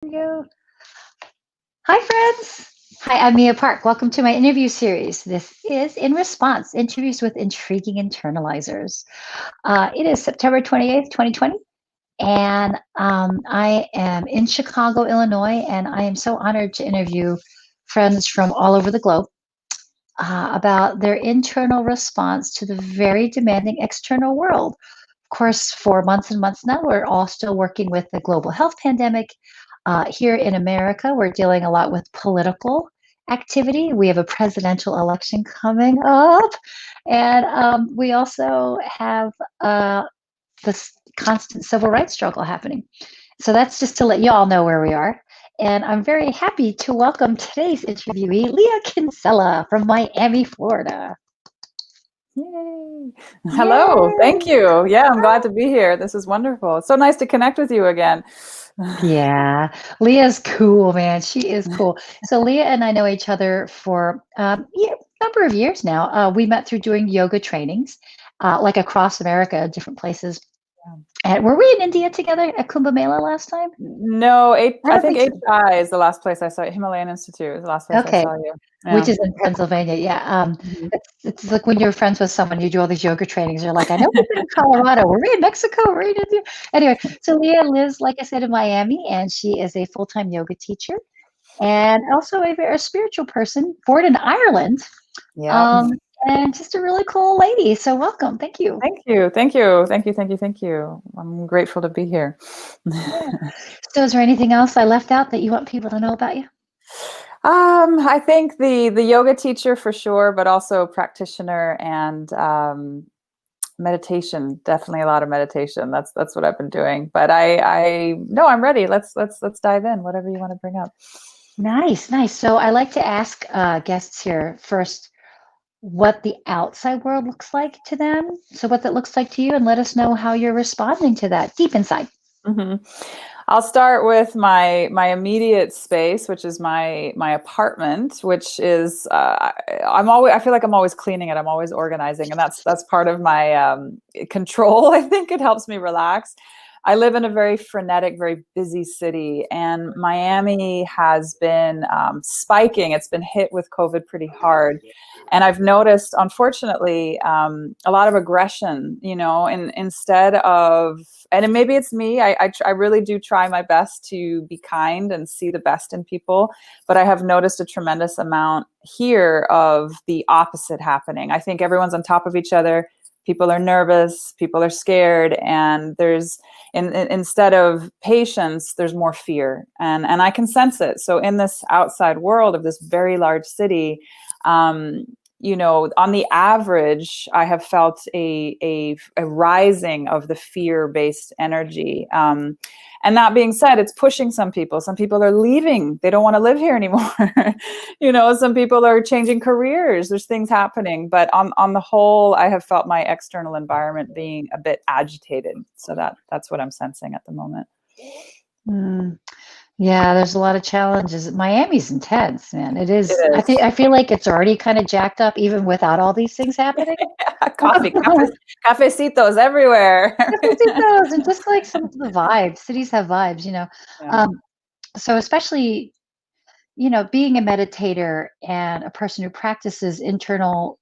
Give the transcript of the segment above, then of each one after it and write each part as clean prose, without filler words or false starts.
You. Hi, friends. Hi, I'm Mia Park. Welcome to my interview series. This is In Response Interviews with Intriguing Internalizers. It is September 28th, 2020, and I am in Chicago, Illinois, and I am so honored to interview friends from all over the globe about their internal response to the very demanding external world. Of course, for months and months now, we're all still working with the global health pandemic. Here in America, we're dealing a lot with political activity. We have a presidential election coming up, and we also have this constant civil rights struggle happening. So that's just to let you all know where we are. And I'm very happy to welcome today's interviewee, Leah Kinsella from Miami, Florida. Yay. Hello, thank you. Yeah, I'm glad to be here. This is wonderful. It's so nice to connect with you again. Yeah, Leah's cool, man. She is cool. So Leah and I know each other for number of years now. We met through doing yoga trainings, like across America, different places. And were we in India together at Kumbh Mela last time? No, I don't think think so. HI is the last place I saw you. Himalayan Institute is the last place I Okay, saw you. which Yeah. is in Pennsylvania. Yeah, Mhm. it's like when you're friends with someone, you do all these yoga trainings. You're like, I know we've been in Colorado. Were we in Mexico? Were we in India? Anyway, so Leah lives, like I said, in Miami, and she is a full-time yoga teacher and also a very spiritual person, born in Ireland, Yeah. um, and just a really cool lady. So welcome. Thank you. Thank you. Thank you. Thank you. Thank you. Thank you. I'm grateful to be here. Yeah. So is there anything else I left out that you want people to know about you? I think the yoga teacher for sure, but also practitioner and meditation. Definitely a lot of meditation. That's what I've been doing. But I no, I'm ready. Let's dive in. Whatever you want to bring up. Nice, nice. So I like to ask guests here first what the outside world looks like to them. So what that looks like to you, and let us know how you're responding to that deep inside. hmm I'll start with my immediate space, which is my apartment, which is I feel like I'm always cleaning it. I'm always organizing, and that's part of my control. I think it helps me relax. I live in a very frenetic, very busy city, and Miami has been spiking. It's been hit with COVID pretty hard. And I've noticed, unfortunately, a lot of aggression, and instead of, and maybe it's me, I really do try my best to be kind and see the best in people. But I have noticed a tremendous amount here of the opposite happening. I think everyone's on top of each other. People are nervous, people are scared, and instead of patience, there's more fear. And I can sense it. So in this outside world of this very large city, on the average, I have felt a rising of the fear-based energy. And that being said, it's pushing some people. Some people are leaving. They don't want to live here anymore. Some people are changing careers. There's things happening. But on the whole, I have felt my external environment being a bit agitated. So that's what I'm sensing at the moment. Mm. Yeah, there's a lot of challenges. Miami's intense, man. It It is. is. I feel like it's already kind of jacked up, even without all these things happening. Cafecitos everywhere. Cafecitos, and just like some of the vibes, cities have vibes. Yeah. Um, so especially, being a meditator and a person who practices internal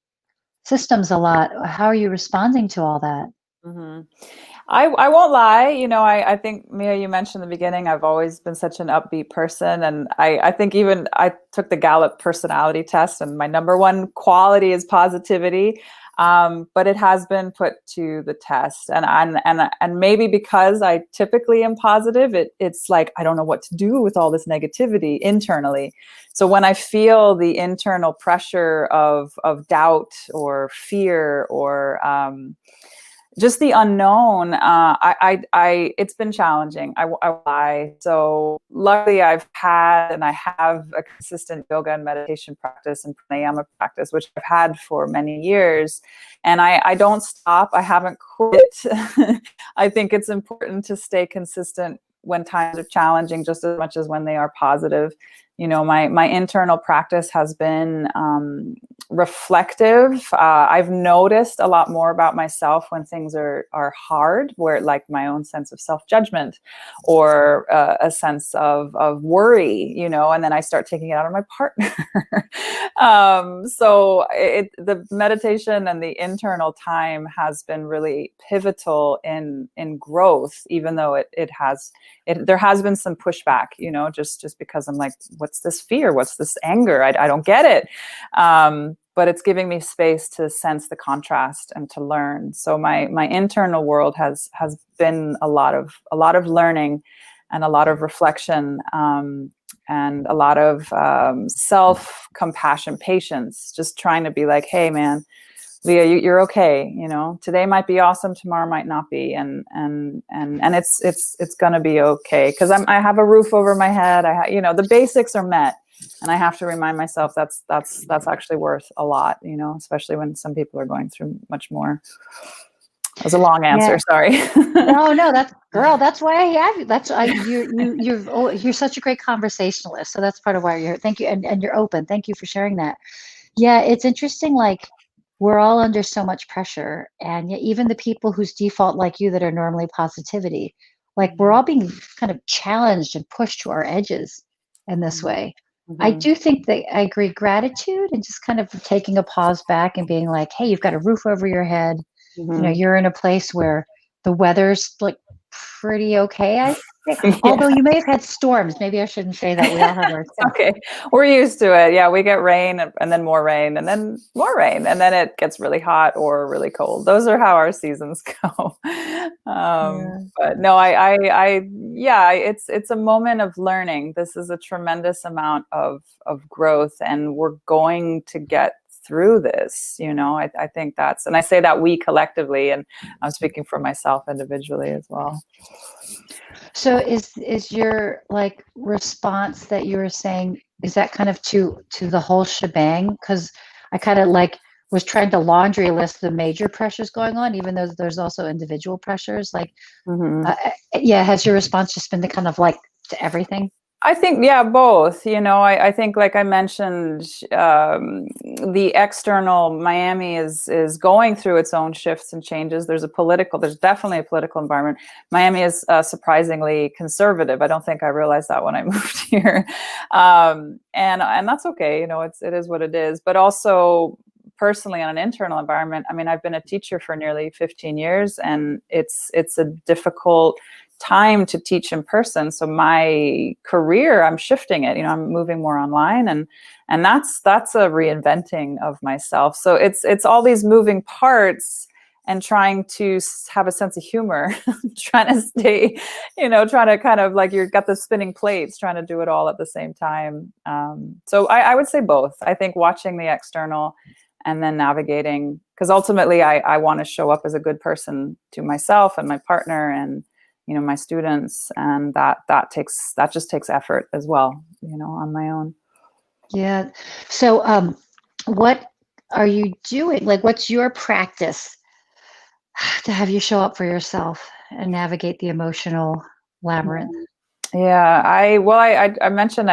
systems a lot, how are you responding to all that? hmm I won't lie, I think, Mia, you mentioned in the beginning, I've always been such an upbeat person. And I think even I took the Gallup personality test, and my number one quality is positivity. But it has been put to the test. And maybe because I typically am positive, it's like I don't know what to do with all this negativity internally. So when I feel the internal pressure of doubt or fear or just the unknown, it's been challenging. So luckily I have a consistent yoga and meditation practice and pranayama practice, which I've had for many years. And I don't stop. I haven't quit. I think it's important to stay consistent when times are challenging, just as much as when they are positive. my internal practice has been reflective. I've noticed a lot more about myself when things are hard, where like my own sense of self-judgment or a sense of worry, and then I start taking it out on my partner. So the meditation and the internal time has been really pivotal in growth, even though there has been some pushback, just because I'm like, what's this fear? What's this anger? I don't get it. But it's giving me space to sense the contrast and to learn. So my internal world has been a lot of learning and a lot of reflection, and a lot of self-compassion, patience, just trying to be like, hey man, Leah, you're okay. Today might be awesome, tomorrow might not be, and it's gonna be okay, because I have a roof over my head. The basics are met, and I have to remind myself that's actually worth a lot. Especially when some people are going through much more. That was a long answer. Yeah. Sorry. No, that's why I have you. You're such a great conversationalist. So that's part of why you're here. Thank you, and you're open. Thank you for sharing that. Yeah, it's interesting. Like, we're all under so much pressure, and yet even the people whose default, like you, that are normally positivity, like we're all being kind of challenged and pushed to our edges in this way. Mm-hmm. I do think that I agree. Gratitude and just kind of taking a pause back and being like, hey, you've got a roof over your head. Mm-hmm. You're in a place where the weather's like pretty okay, I think. Yeah. Although you may have had storms. Maybe I shouldn't say that. We all have our Okay. We're used to it. Yeah, we get rain and then more rain and then more rain, and then it gets really hot or really cold. Those are how our seasons go. But no, it's a moment of learning. This is a tremendous amount of growth, and we're going to get through this. I think and I say that we collectively, and I'm speaking for myself individually as well. So is your like response that you were saying, is that kind of to the whole shebang? Because I kind of like was trying to laundry list the major pressures going on, even though there's also individual pressures. Like, has your response just been to kind of like to everything? I think, yeah, both. I think, like I mentioned, the external Miami is going through its own shifts and changes. There's definitely a political environment. Miami is surprisingly conservative. I don't think I realized that when I moved here, and that's okay. It is what it is. But also, personally, on an internal environment, I mean, I've been a teacher for nearly 15 years, and it's a difficult time to teach in person. So my career, I'm shifting it. I'm moving more online, and that's a reinventing of myself. So it's all these moving parts, and trying to have a sense of humor, trying to stay, trying to kind of like, you've got the spinning plates, trying to do it all at the same time. So I would say both. I think watching the external and then navigating, because ultimately I want to show up as a good person to myself and my partner and my students, and that just takes effort as well, on my own. Yeah. So what are you doing? Like, what's your practice to have you show up for yourself and navigate the emotional labyrinth? Yeah, I mentioned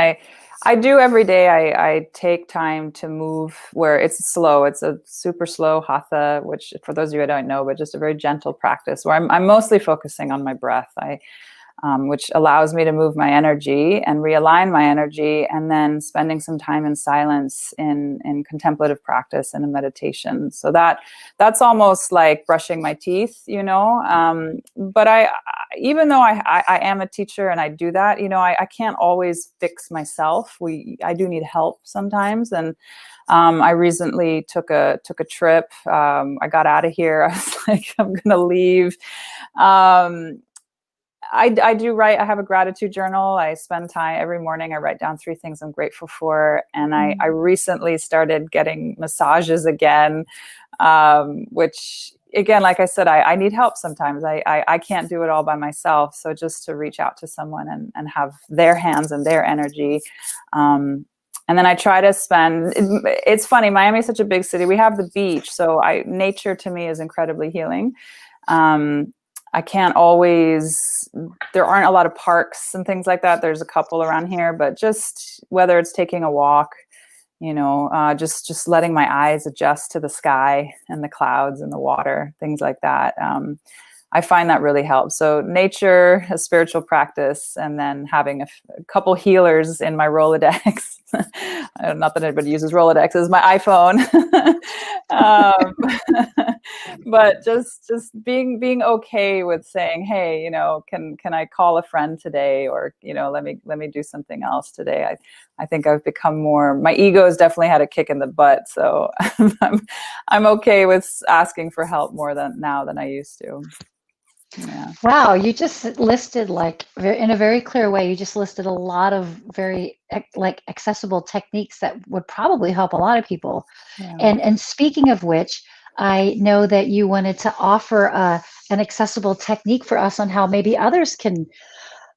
I do every day. I take time to move where it's slow. It's a super slow hatha, which for those of you who don't know, but just a very gentle practice where I'm mostly focusing on my breath. Which allows me to move my energy and realign my energy, and then spending some time in silence in contemplative practice and in meditation. So that's almost like brushing my teeth, but even though I am a teacher and I do that, I can't always fix myself. I do need help sometimes. And I recently took a trip. I got out of here. I was like, I'm going to leave. I do write. I have a gratitude journal. I spend time every morning. I write down 3 things I'm grateful for. And I recently started getting massages again, which, again, like I said, I need help sometimes. I can't do it all by myself. So just to reach out to someone and have their hands and their energy. And then I try to spend, it's funny, Miami is such a big city. We have the beach. So nature to me is incredibly healing. I can't always, there aren't a lot of parks and things like that. There's a couple around here, but just whether it's taking a walk, just letting my eyes adjust to the sky and the clouds and the water, things like that. I find that really helps. So nature, a spiritual practice, and then having a couple healers in my Rolodex. Not that anybody uses Rolodex, it's my iPhone. But just being okay with saying, hey, can I call a friend today, or let me do something else today. I think I've become more. My ego has definitely had a kick in the butt, so I'm okay with asking for help more than I used to. Yeah. Wow, you just listed in a very clear way, you just listed a lot of very accessible techniques that would probably help a lot of people. Yeah. And speaking of which, I know that you wanted to offer an accessible technique for us on how maybe others can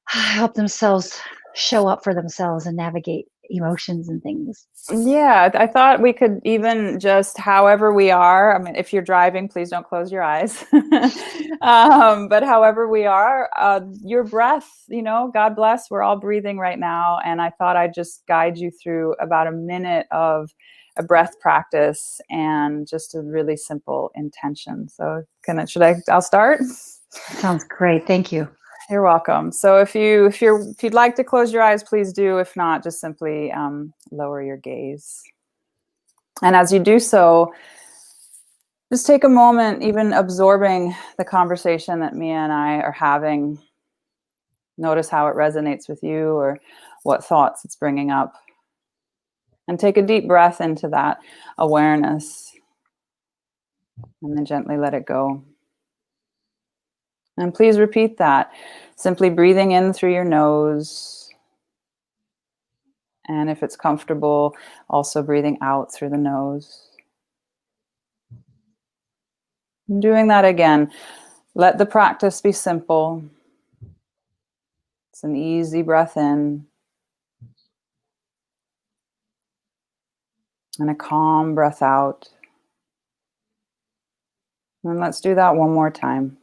help themselves show up for themselves and navigate emotions and things. Yeah, I thought we could even just however we are. I mean, if you're driving, please don't close your eyes. But however we are, your breath, God bless, we're all breathing right now. And I thought I'd just guide you through about a minute of a breath practice and just a really simple intention. So I'll start? Sounds great. Thank you. You're welcome. So if you'd like to close your eyes, please do. If not, just simply lower your gaze. And as you do so, just take a moment, even absorbing the conversation that Mia and I are having. Notice how it resonates with you or what thoughts it's bringing up. And take a deep breath into that awareness. And then gently let it go. And please repeat that, simply breathing in through your nose. And if it's comfortable, also breathing out through the nose. And doing that again. Let the practice be simple. It's an easy breath in. And a calm breath out. And let's do that one more time.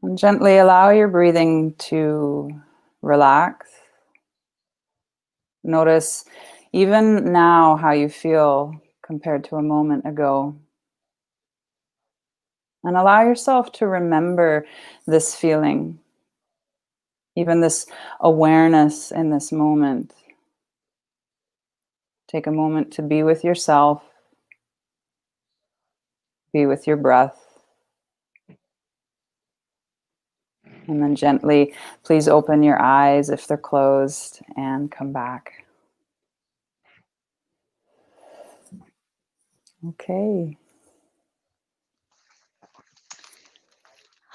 And gently allow your breathing to relax. Notice even now how you feel compared to a moment ago. And allow yourself to remember this feeling, even this awareness in this moment. Take a moment to be with yourself, be with your breath. And then gently, please open your eyes if they're closed and come back. Okay.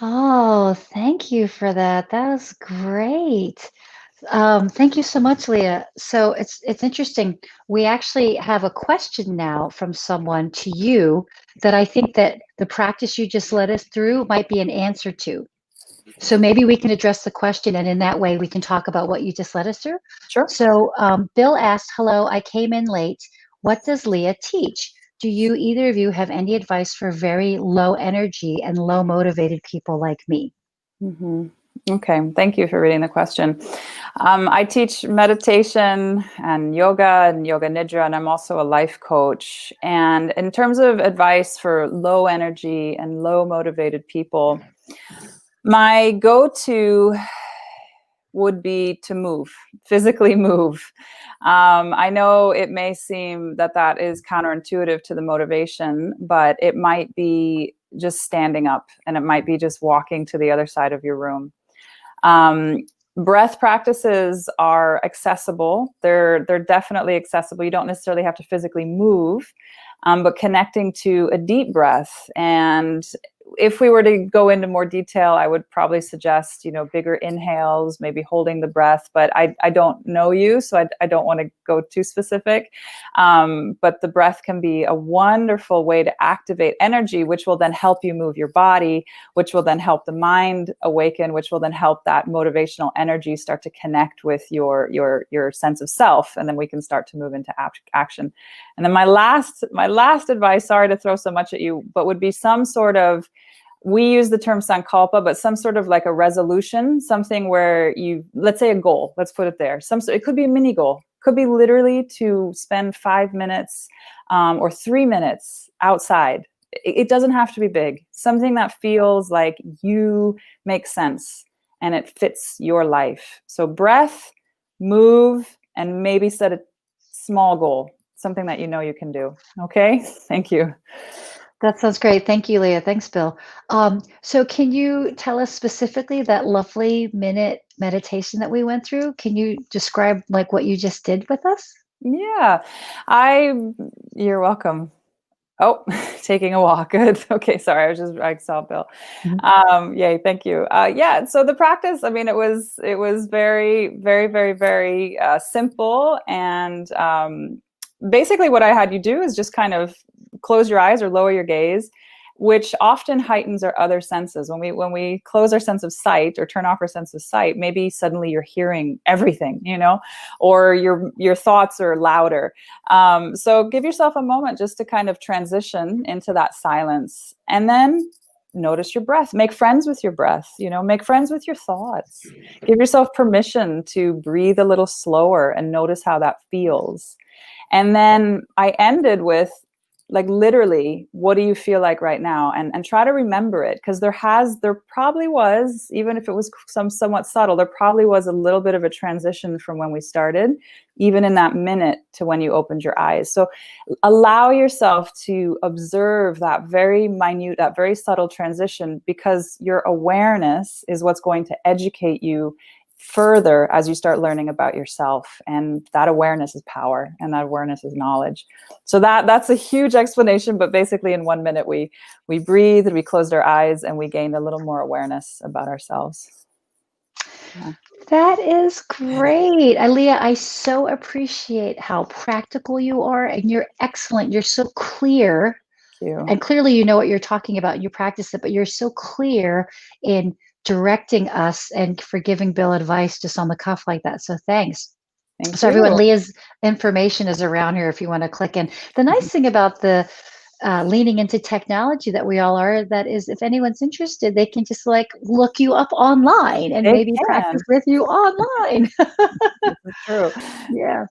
Oh, thank you for that. That was great. Thank you so much, Leah. So it's interesting. We actually have a question now from someone to you that I think that the practice you just led us through might be an answer to. So maybe we can address the question, and in that way we can talk about what you just led us through. Sure. So Bill asked, hello, I came in late. What does Leah teach? Do you, either of you, have any advice for very low energy and low motivated people like me? Mm-hmm. Okay, thank you for reading the question. I teach meditation and yoga nidra, and I'm also a life coach. And in terms of advice for low energy and low motivated people, my go-to would be to move, physically move. I know it may seem that is counterintuitive to the motivation, but it might be just standing up, and it might be just walking to the other side of your room. Breath practices are accessible. They're definitely accessible. You don't necessarily have to physically move, but connecting to a deep breath. And if we were to go into more detail, I would probably suggest, bigger inhales, maybe holding the breath, but I don't know you, so I don't want to go too specific. But the breath can be a wonderful way to activate energy, which will then help you move your body, which will then help the mind awaken, which will then help that motivational energy start to connect with your sense of self. And then we can start to move into action. And then my last advice, sorry to throw so much at you, but would be some sort of, we use the term sankalpa, but some sort of like a resolution, something where let's say a goal, let's put it there. It could be a mini goal, could be literally to spend 5 minutes or 3 minutes outside. It doesn't have to be big, something that feels like you make sense and it fits your life. So breath, move, and maybe set a small goal, something that you can do. Okay, thank you. That sounds great. Thank you, Leah. Thanks, Bill. So can you tell us specifically that lovely minute meditation that we went through? Can you describe like what you just did with us? Yeah, you're welcome. Oh, taking a walk. Good. Okay. Sorry. I saw Bill. Yay. Thank you. Yeah. So the practice, I mean, it was very, very, very, very simple. And basically what I had you do is just kind of close your eyes or lower your gaze, which often heightens our other senses. When we close our sense of sight or turn off our sense of sight, maybe suddenly you're hearing everything, or your thoughts are louder. So give yourself a moment just to kind of transition into that silence, and then notice your breath. Make friends with your breath, make friends with your thoughts. Give yourself permission to breathe a little slower and notice how that feels. And then I ended with, like, literally, what do you feel like right now? And try to remember it, because there probably was, even if it was somewhat subtle, there probably was a little bit of a transition from when we started, even in that minute, to when you opened your eyes. So allow yourself to observe that very minute, that very subtle transition, because your awareness is what's going to educate you further as you start learning about yourself. And that awareness is power, and that awareness is knowledge. So that's a huge explanation, but basically in 1 minute we breathed, we closed our eyes, and we gained a little more awareness about ourselves. Yeah. That is great. Leah, I so appreciate how practical you are, and you're excellent. You're so clear. Thank you. And clearly you know what you're talking about and you practice it, but you're so clear in directing us and for giving Bill advice just on the cuff like that. So thanks. Thank So you. everyone, Leah's information is around here if you want to click in. The nice thing about the leaning into technology that we all are, that is, if anyone's interested, they can just like look you up online and maybe practice with you online. This is true. Yeah.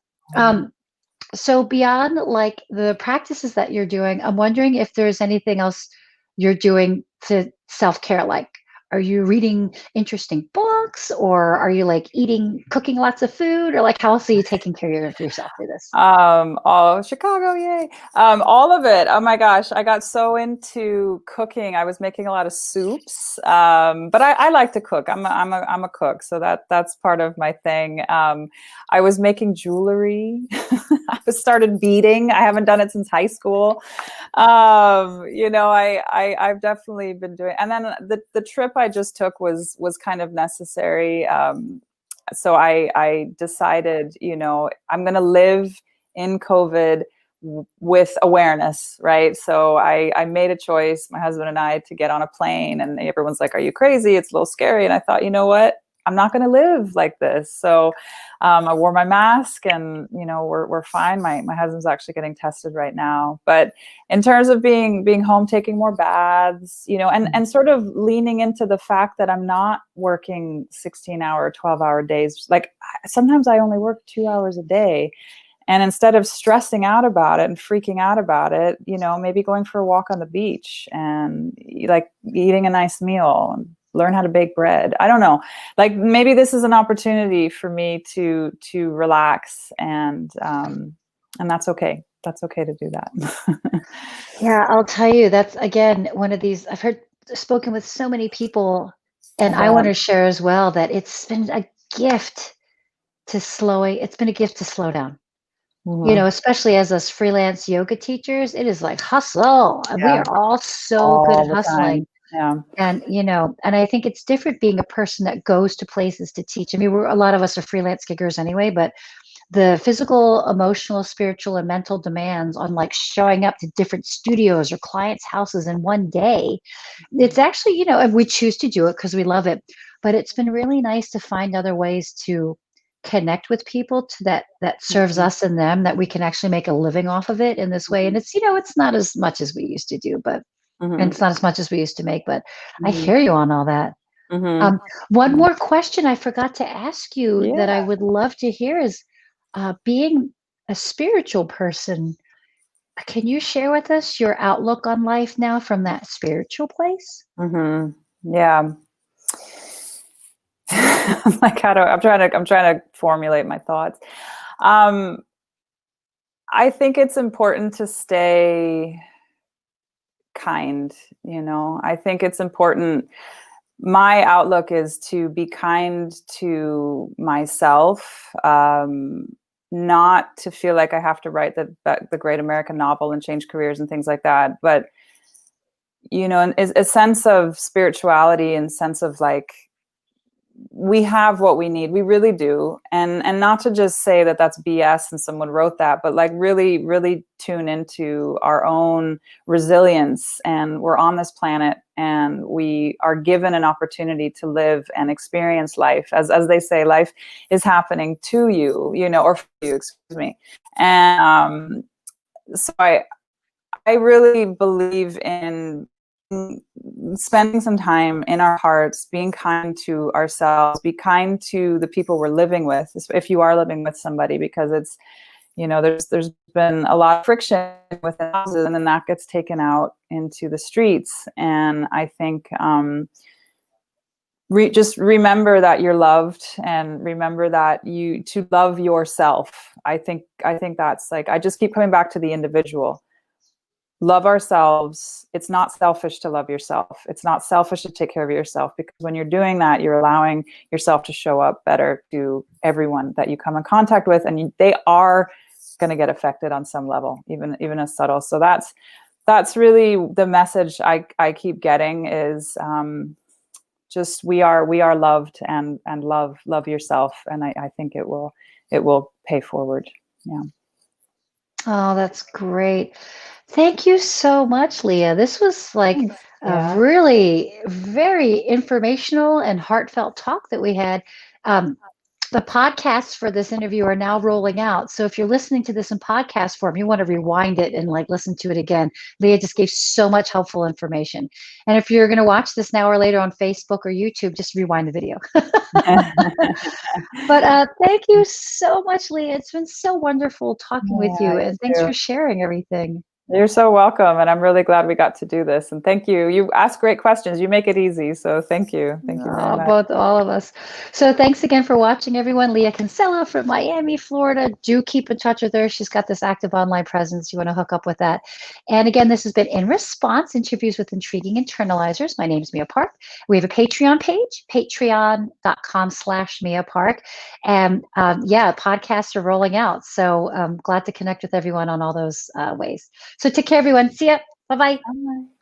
So beyond like the practices that you're doing, I'm wondering if there's anything else you're doing to self-care. Like, are you reading interesting books, or are you like cooking lots of food, or like how else are you taking care of yourself through this? Oh, Chicago, yay. All of it. Oh my gosh, I got so into cooking. I was making a lot of soups. But I like to cook. I'm a cook, so that's part of my thing. I was making jewelry. I started beading. I haven't done it since high school. I've definitely been doing, and then the trip I just took was kind of necessary. So I decided, I'm going to live in COVID with awareness, right? So I made a choice, my husband and I, to get on a plane, and everyone's like, are you crazy? It's a little scary. And I thought, you know what? I'm not going to live like this. So I wore my mask, and we're fine. My husband's actually getting tested right now. But in terms of being home, taking more baths, and sort of leaning into the fact that I'm not working 16-hour, 12-hour days. Like, sometimes I only work 2 hours a day. And instead of stressing out about it and freaking out about it, maybe going for a walk on the beach and like eating a nice meal and learn how to bake bread. I don't know. Like, maybe this is an opportunity for me to relax, and that's okay. That's okay to do that. Yeah, I'll tell you, that's again one of these, I've spoken with so many people, and I want to share as well that it's been a gift it's been a gift to slow down. Especially as us freelance yoga teachers, it is like hustle. And we are all so good at hustling. Yeah. And, and I think it's different being a person that goes to places to teach. I mean, a lot of us are freelance giggers anyway, but the physical, emotional, spiritual, and mental demands on like showing up to different studios or clients' houses in one day, it's actually, and we choose to do it because we love it. But it's been really nice to find other ways to connect with people that serves us and them, that we can actually make a living off of it in this way. And it's, it's not as much as we used to do, but and it's not as much as we used to make, but I hear you on all that. One more question I forgot to ask you that I would love to hear is, being a spiritual person, can you share with us your outlook on life now from that spiritual place? Yeah. Like I'm trying to formulate my thoughts. I think it's important to stay kind, I think it's important. My outlook is to be kind to myself, not to feel like I have to write the great American novel and change careers and things like that. But, a sense of spirituality and sense of like, we have what we need. We really do. And not to just say that that's BS and someone wrote that, but like really, really tune into our own resilience. And we're on this planet and we are given an opportunity to live and experience life. As they say, life is happening to you, or for you, excuse me. And so I really believe in spending some time in our hearts, being kind to ourselves, be kind to the people we're living with, if you are living with somebody, because it's, there's been a lot of friction within houses, and then that gets taken out into the streets. And I think just remember that you're loved, and remember that to love yourself. I think that's like, I just keep coming back to the individual. Love ourselves. It's not selfish to love yourself. It's not selfish to take care of yourself, because when you're doing that, you're allowing yourself to show up better to everyone that you come in contact with, and they are going to get affected on some level, even as subtle. So that's really the message I keep getting is just we are loved, and love yourself, and I think it will pay forward. Yeah. Oh, that's great. Thank you so much, Leah. This was like a really very informational and heartfelt talk that we had. The podcasts for this interview are now rolling out. So if you're listening to this in podcast form, you want to rewind it and like listen to it again. Leah just gave so much helpful information. And if you're going to watch this now or later on Facebook or YouTube, just rewind the video. But thank you so much, Leah. It's been so wonderful talking with you. And thanks for sharing everything. You're so welcome. And I'm really glad we got to do this. And thank you. You ask great questions. You make it easy. So thank you. Thank you very much. All of us. So thanks again for watching, everyone. Leah Kinsella from Miami, Florida. Do keep in touch with her. She's got this active online presence. You want to hook up with that. And again, this has been In Response, Interviews with Intriguing Internalizers. My name is Mia Park. We have a Patreon page, patreon.com/Mia Park. And podcasts are rolling out. So I'm glad to connect with everyone on all those ways. So take care, everyone. See ya. Bye-bye. Bye.